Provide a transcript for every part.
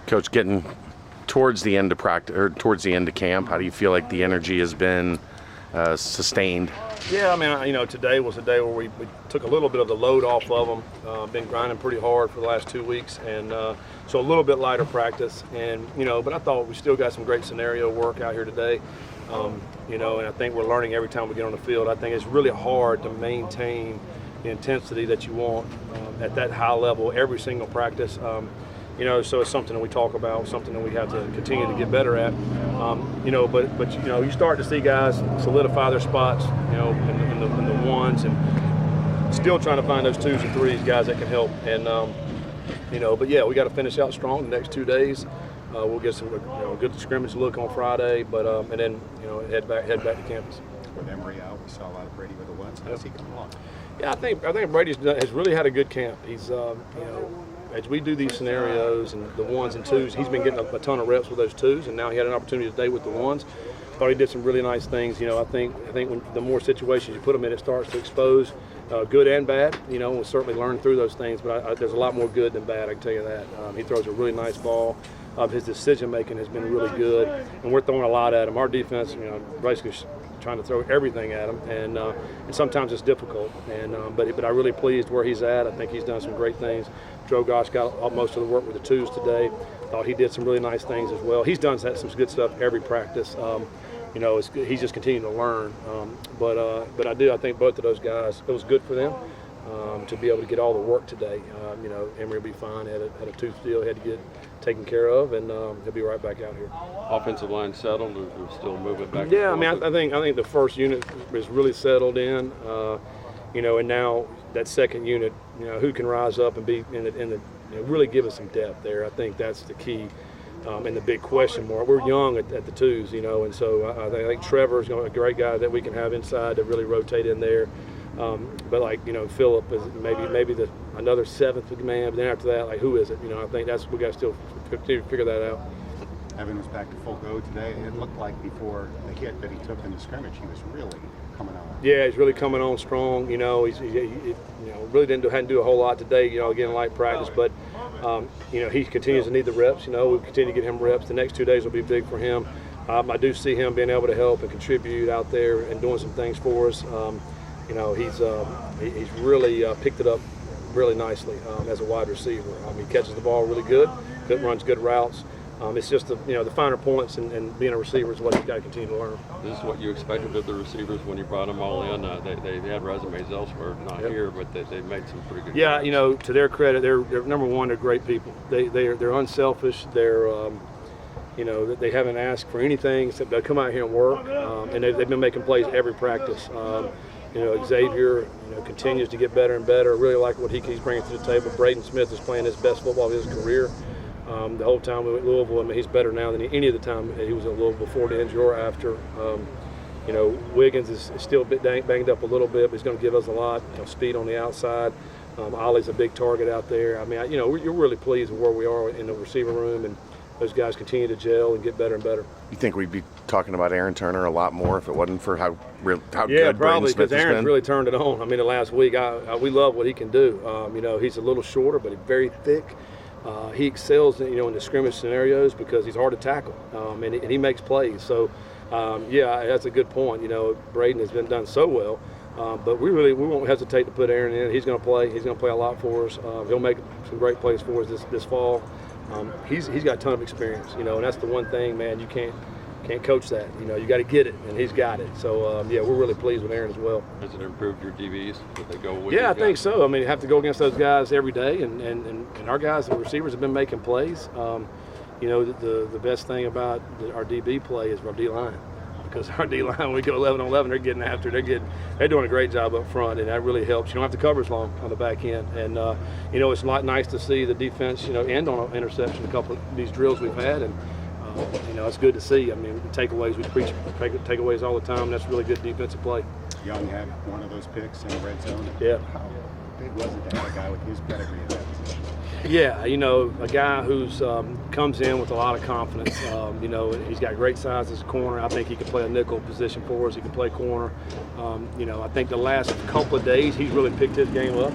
Coach, getting towards the end of practice or towards the end of camp, how do you feel like the energy has been sustained? Yeah, I mean, today was a day where we took a little bit of the load off of them. Been grinding pretty hard for the last 2 weeks, and so a little bit lighter practice. And but I thought we still got some great scenario work out here today. And I think we're learning every time we get on the field. I think it's really hard to maintain the intensity that you want at that high level every single practice. So it's something that we talk about, something that we have to continue to get better at. But you start to see guys solidify their spots, in the ones, and still trying to find those twos and threes, guys that can help. And but yeah, we got to finish out strong the next 2 days. We'll get some good scrimmage look on Friday, but and then head back to campus. With Emory out, we saw a lot of Brady with the ones. How's he coming along? Yeah, I think Brady has really had a good camp. He's as we do these scenarios and the ones and twos, he's been getting a ton of reps with those twos, and now he had an opportunity today with the ones. Thought he did some really nice things. I think when the more situations you put him in, it starts to expose good and bad. We'll certainly learn through those things, but there's a lot more good than bad, I can tell you that. He throws a really nice ball. His decision making has been really good, and we're throwing a lot at him. Our defense, basically trying to throw everything at him, and sometimes it's difficult. And but I'm really pleased where he's at. I think he's done some great things. Drogosh got most of the work with the twos today. Thought he did some really nice things as well. He's done some good stuff every practice. He's just continuing to learn. But I think both of those guys, it was good for them to be able to get all the work today. Emory will be fine. Had a tooth deal, had to get taken care of, and he'll be right back out here. Offensive line settled, or still moving back? Yeah, I think the first unit is really settled in. And now that second unit, who can rise up and be really give us some depth there. I think that's the key. And the big question mark. We're young at the twos, and so I think Trevor's a great guy that we can have inside to really rotate in there. But Phillip is maybe another seventh man. But then after that, who is it? I think we got to still continue to figure that out. Evan was back to full go today. It looked like before the hit that he took in the scrimmage, he was really coming on. Yeah, he's really coming on strong. He really hadn't do a whole lot today. Again, light practice, but he continues to need the reps. We continue to get him reps. The next 2 days will be big for him. I do see him being able to help and contribute out there and doing some things for us. He's really picked it up really nicely as a wide receiver. He catches the ball really good, runs good routes. It's just the finer points and being a receiver is what you've got to continue to learn. This is what you expected of the receivers when you brought them all in. They had resumes elsewhere, not here, but they made some pretty good. Yeah, to their credit, they're number one. They're great people. They're unselfish. They haven't asked for anything except they'll come out here and work. And they've been making plays every practice. Xavier, continues to get better and better. I really like what he's bringing to the table. Braden Smith is playing his best football of his career. The whole time we were at Louisville, he's better now than any of the time he was at Louisville before the injury or after. Wiggins is still a bit banged up a little bit, but he's going to give us a lot. Speed on the outside. Ollie's a big target out there. You're really pleased with where we are in the receiver room, and those guys continue to gel and get better and better. You think we'd be talking about Aaron Turner a lot more if it wasn't for how good probably, Braden Smith because has Aaron's been? really turned it on. The last week, we love what he can do. He's a little shorter, but he's very thick. He excels, in the scrimmage scenarios because he's hard to tackle, and he makes plays. So, that's a good point. Braden has been done so well, but we won't hesitate to put Aaron in. He's going to play. He's going to play a lot for us. He'll make some great plays for us this fall. He's got a ton of experience, and that's the one thing, man. You can't coach that. You got to get it, and he's got it. So we're really pleased with Aaron as well. Has it improved your DBs? Did they go with? Yeah, I think so. You have to go against those guys every day, and our guys and receivers have been making plays. The best thing about our DB play is our D line, because our D line, when we go 11 on 11, they're getting after. They're doing a great job up front, and that really helps. You don't have to cover as long on the back end, and it's nice to see the defense end on an interception. A couple of these drills we've had, and it's good to see. Takeaways, we preach takeaways all the time. That's really good defensive play. Young had one of those picks in the red zone. Yeah. How big was it to have a guy with his pedigree in that position? Yeah, a guy who's comes in with a lot of confidence. He's got great size as a corner. I think he can play a nickel position for us. He can play corner. I think the last couple of days he's really picked his game up.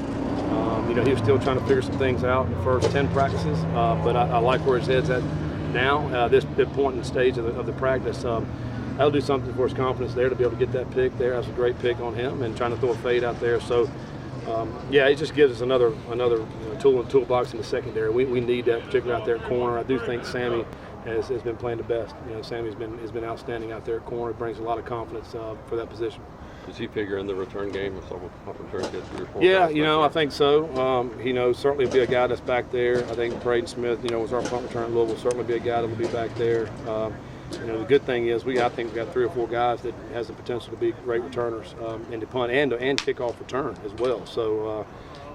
He was still trying to figure some things out in the first 10 practices, but I like where his head's at now. This point in the stage of the practice, that'll do something for his confidence there to be able to get that pick there. That's a great pick on him, and trying to throw a fade out there. So, it just gives us another tool in the toolbox in the secondary. We need that, particularly out there at corner. I do think Sammy has been playing the best. Sammy's been outstanding out there at corner. It brings a lot of confidence for that position. Does he figure in the return game if someone return gets 3 or 4 Yeah, guys I back think so. Certainly be a guy that's back there. I think Braden Smith, was our punt return in Louisville, certainly be a guy that will be back there. The good thing is I think we got 3 or 4 guys that has the potential to be great returners in the punt and kickoff return as well. So,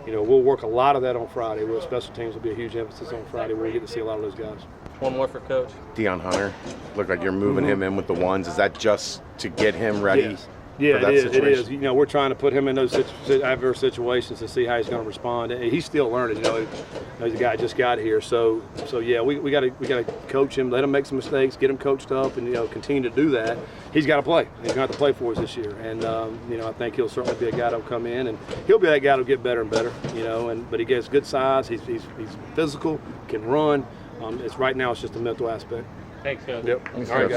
we'll work a lot of that on Friday. Special teams will be a huge emphasis on Friday. We'll get to see a lot of those guys. One more for Coach. Deion Hunter, look like you're moving him in with the ones. Is that just to get him ready? Yes. Yeah, for that it is. situation? It is. We're trying to put him in those adverse situations to see how he's going to respond. He's still learning. He's a guy that just got here. So yeah, we got to coach him, let him make some mistakes, get him coached up, and continue to do that. He's got to play. He's going to have to play for us this year. And I think he'll certainly be a guy that'll come in, and he'll be that guy that'll get better and better. But he gets good size. He's physical, can run. Right now it's just a mental aspect. Thanks, Coach. Yep. All right, guys.